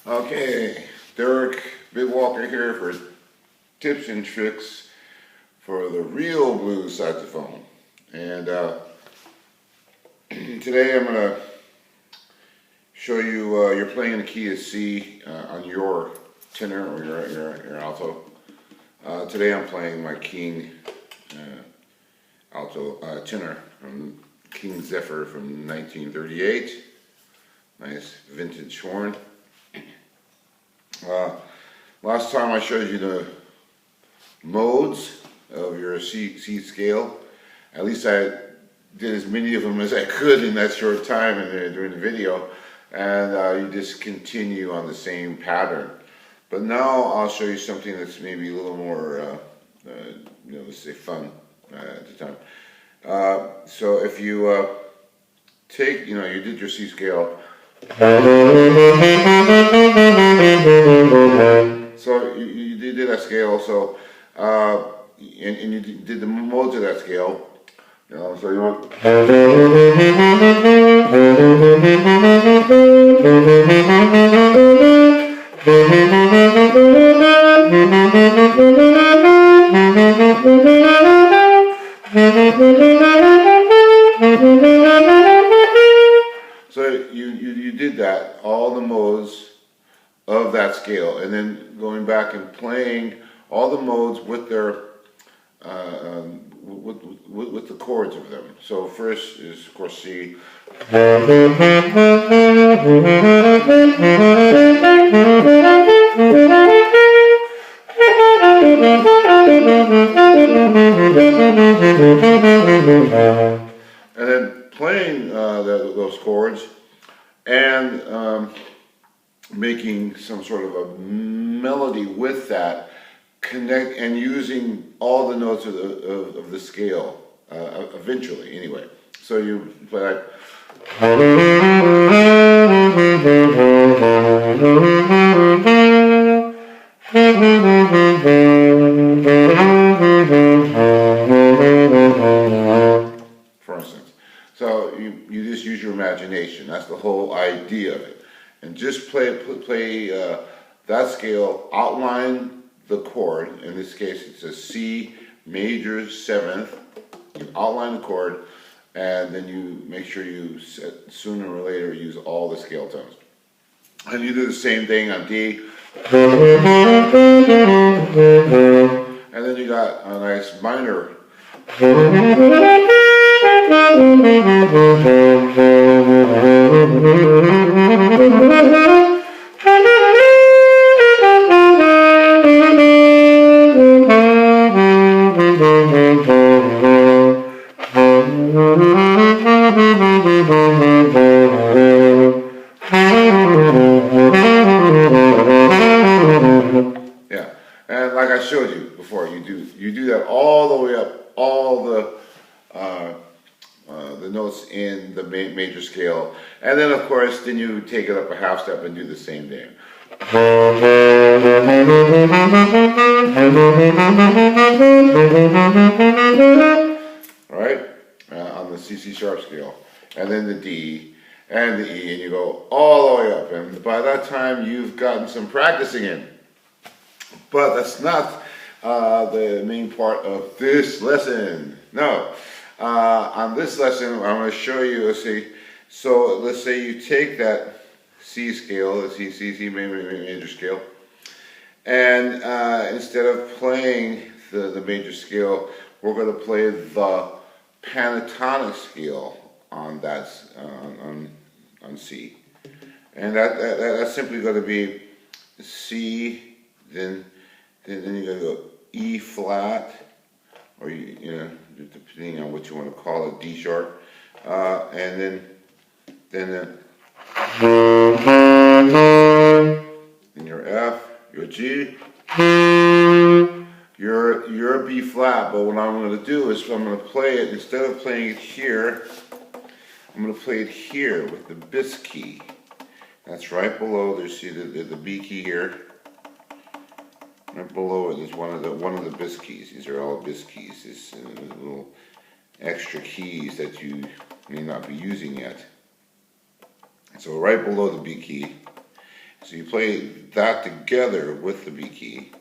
Okay, Derrick Big Walker here for tips and tricks for the real blues saxophone. And today I'm going to show you, you're playing in the key of C on your tenor or your alto. Today I'm playing my King alto tenor from King Zephyr from 1938. Nice vintage horn. Last time I showed you the modes of your C scale. At least I did as many of them as I could in that short time during the video, and you just continue on the same pattern. But now I'll show you something that's maybe a little more, let's say fun at the time. So if you take, you did your C scale. So you did that scale, so and you did the modes of that scale, so you want so you did that, all the modes of that scale, and then going back and playing all the modes with their with the chords of them. So first is of course C. And then playing those chords and making some sort of a melody with that, connect and using all the notes of the scale eventually anyway. So you play like for instance. So you just use your imagination. That's the whole idea of it. And just play that scale, outline the chord. In this case, it's a C major 7th. You outline the chord, and then you make sure you sooner or later use all the scale tones. And you do the same thing on D. And then you got a nice minor. Yeah, and like I showed you before, you do that all the way up, all the notes in the major scale, and then of course, then you take it up a half step and do the same thing. All right, on the C sharp scale, and then the D and the E, and you go all the way up, and by that time you've gotten some practicing in. But that's not the main part of this lesson. No. On this lesson, I'm going to show you, let's say you take that C scale, the C major scale, and instead of playing the major scale, we're going to play the pentatonic scale on that on C, and that's simply going to be C, then you're going to go E flat, or depending on what you want to call it, D sharp, and then your F, your G, your B flat. But what I'm going to do is I'm going to play it, instead of playing it here, I'm going to play it here with the bis key. That's right below. There's the B key here. Right below it is one of the bis keys. These are all bis keys. These little extra keys that you may not be using yet. So right below the B key So you play that together with the B key,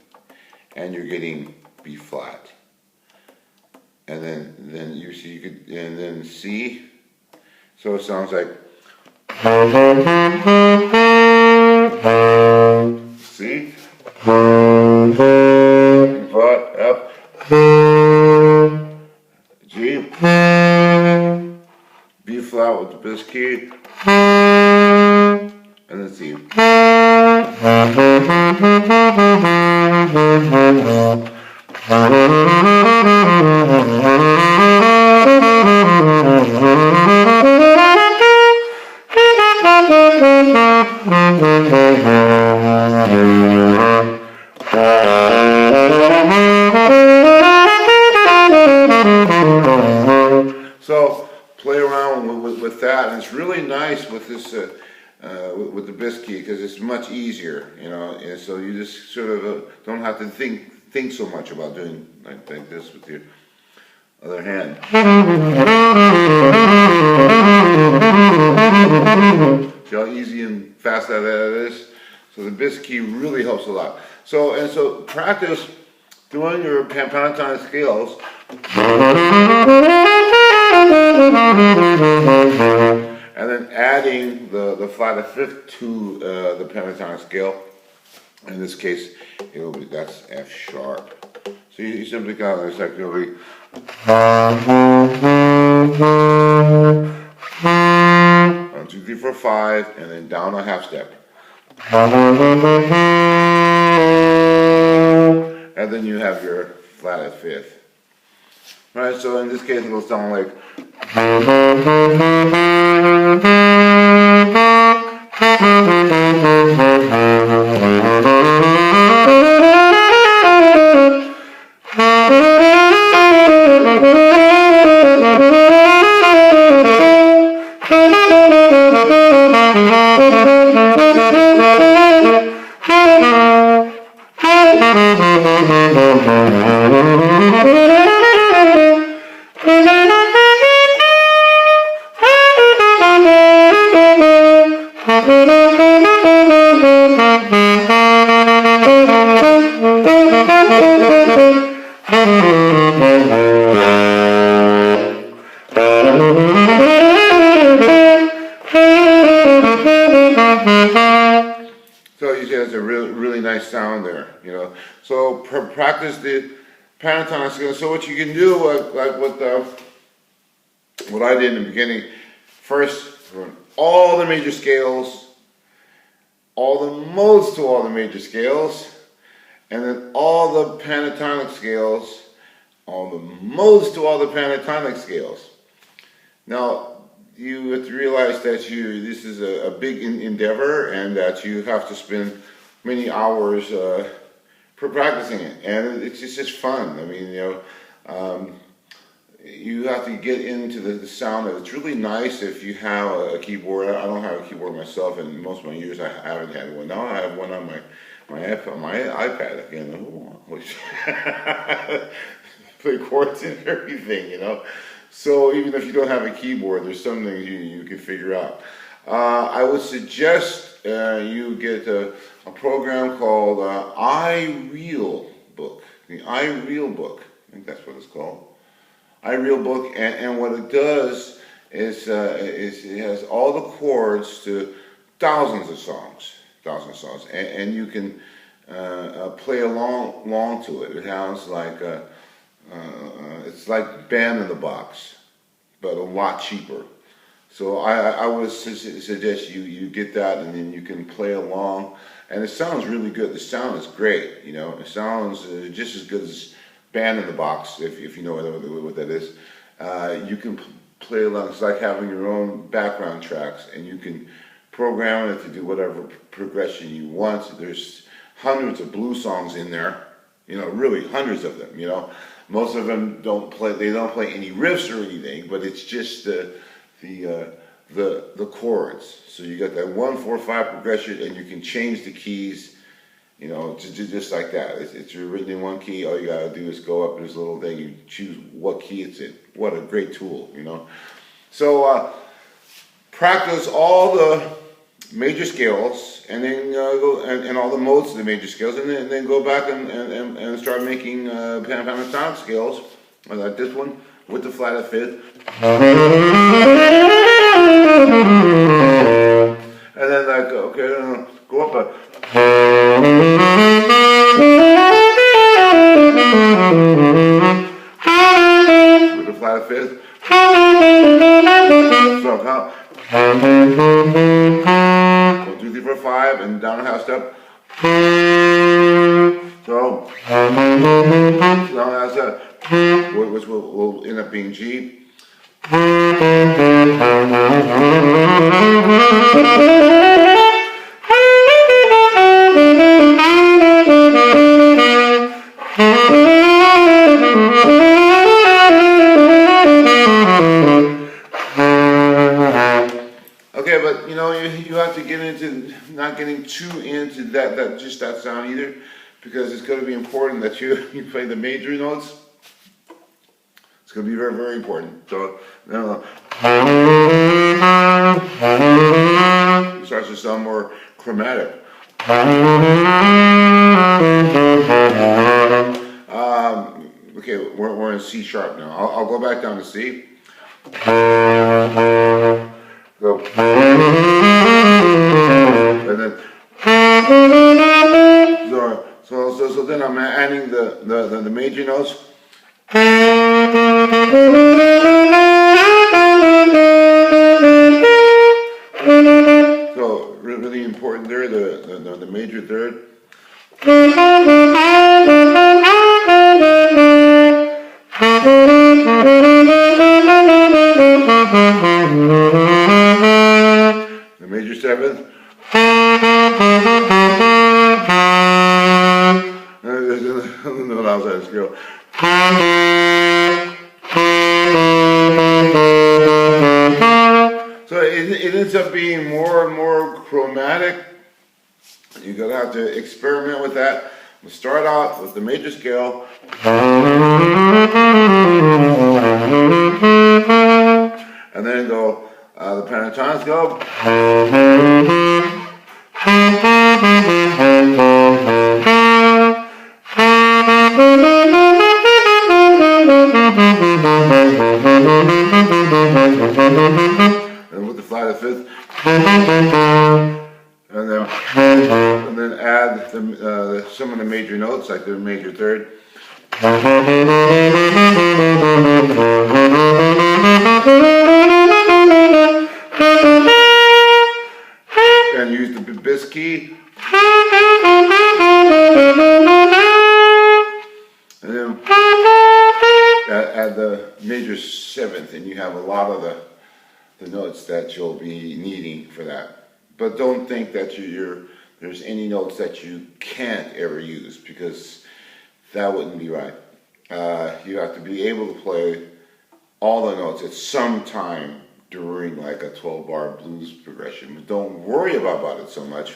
and you're getting B flat. And then you see, you could, and then C. So it sounds like, see, flat, F, G, B flat with the bass key, and then C. So play around with that, and it's really nice with this with the bass key because it's much easier, you know. And so you just sort of don't have to think so much about doing like this with your other hand. See how easy and fast that is? So the bass key really helps a lot. So practice doing your pentatonic scales. And then adding the flat of fifth to the pentatonic scale. In this case, that's F sharp. So you simply kind of, it's like you'll be 1, 2, 3, 4, 5, and then down a half step. And then you have your flat at fifth. Right, so in this case it'll sound like so you see that's a really nice sound there, you know. So practice the pentatonic scale. So what you can do, like what I did in the beginning, first run all the major scales, all the modes to all the major scales, and then all the pentatonic scales, all the modes to all the pentatonic scales. Now, you have to realize that this is a big endeavor, and that you have to spend many hours practicing it, and it's just fun. I mean, you know, you have to get into the sound. It's really nice if you have a keyboard. I don't have a keyboard myself, and most of my years I haven't had one. Now I have one on my iPad again. Play chords and everything, you know. So even if you don't have a keyboard, there's something you can figure out. I would suggest you get a program called iReal Book. The iReal Book. I think that's what it's called. iReal Book, and what it does is it has all the chords to thousands of songs, and you can play along to it. It has like it's like Band in the Box, but a lot cheaper. So I would suggest you get that, and then you can play along. And it sounds really good. The sound is great. You know, it sounds just as good as Band in the Box, if you know what that is. You can play along. It's like having your own background tracks, and you can program it to do whatever progression you want. There's hundreds of blues songs in there. You know, really hundreds of them. You know. Most of them don't play any riffs or anything, but it's just the chords. So you got that 1, 4, 5 progression, and you can change the keys, you know, just like that. It's written in one key. All you gotta do is go up to this little thing. You choose what key it's in. What a great tool, you know. So practice all the major scales and then go and all the modes of the major scales, and then go back and start making pentatonic scales, like this one with the flat of fifth, and then like okay, go up with the flat of fifth. So count 1, 2, 3, 4, 5, and down a half step. So down a half step, which will end up being G. Okay, but you know you have to get into not getting too into that sound either, because it's going to be important that you play the major notes. It's going to be very, very important. So it starts to sound more chromatic. Okay, we're in C sharp now. I'll go back down to C. Go. And then so then I'm adding the major notes. So really important there, the major third. The major seventh. No, outside the scale. So it ends up being more and more chromatic. You're going to have to experiment with that. We'll start out with the major scale. And then go the pentatonic scale. And with the flat of fifth. And then add some of the major notes, like the major third. And use the bass key. And then add the major seventh, and you have a lot of the notes that you'll be needing for that. But don't think that there's any notes that you can't ever use, because that wouldn't be right. You have to be able to play all the notes at some time during like a 12-bar blues progression. But don't worry about it so much.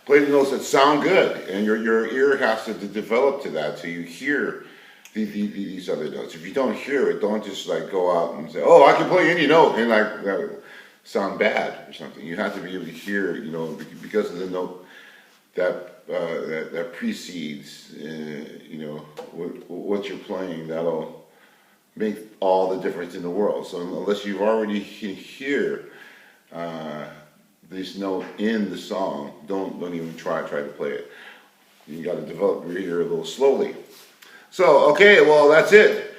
Play the notes that sound good, and your ear has to develop to that, so you hear these other notes. If you don't hear it, don't just like go out and say, "Oh, I can play any note," and like that sound bad or something. You have to be able to hear, you know, because of the note that precedes, you know, what you're playing. That'll make all the difference in the world. So unless you already can hear this note in the song, don't even try to play it. You got to develop your ear a little slowly. So okay, well that's it.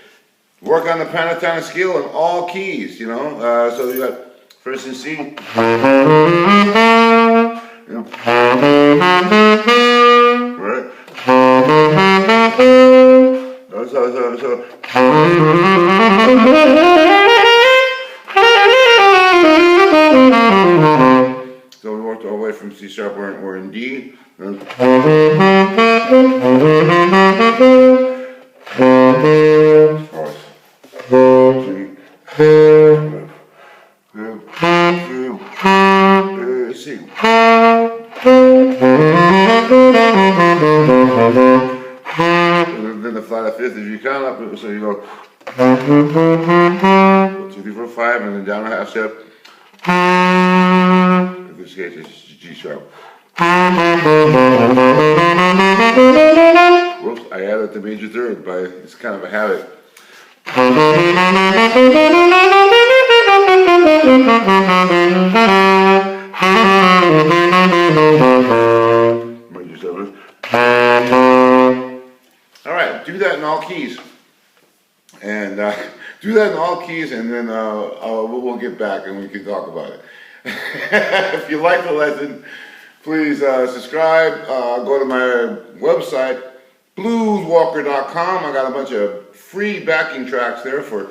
Work on the pentatonic scale in all keys, you know. So you got first in C. You know. Right. So we worked all the way from C sharp. We're in D. C. And then the flat of fifth, if you count up, so you go 2, 3, 4, 5, and then down a half step. In this case, it's G sharp. Whoops, I added the major third, but it's kind of a habit. Major seventh. All right, do that in all keys, and do that in all keys, and then we'll get back and we can talk about it. If you like the lesson, please subscribe. Go to my website, blueswalker.com. I got a bunch of free backing tracks there for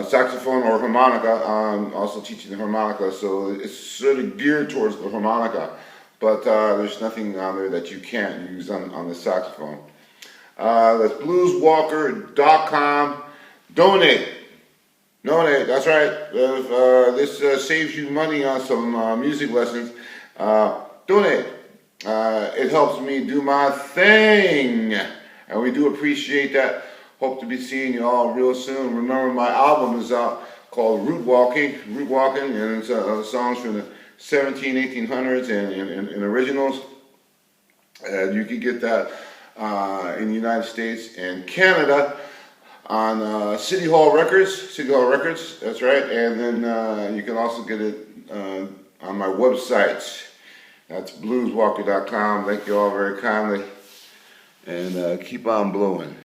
saxophone or harmonica. I'm also teaching the harmonica, so it's sort of geared towards the harmonica, but there's nothing on there that you can't use on the saxophone. That's blueswalker.com. Donate. That's right. If this saves you money on some music lessons, donate. It helps me do my thing, and we do appreciate that. Hope to be seeing you all real soon. Remember, my album is out called Route Walking, and it's songs from the 1800s and originals. And you can get that in the United States and Canada on City Hall Records, that's right. And then you can also get it on my website. That's blueswalker.com. Thank you all very kindly, and keep on blowing.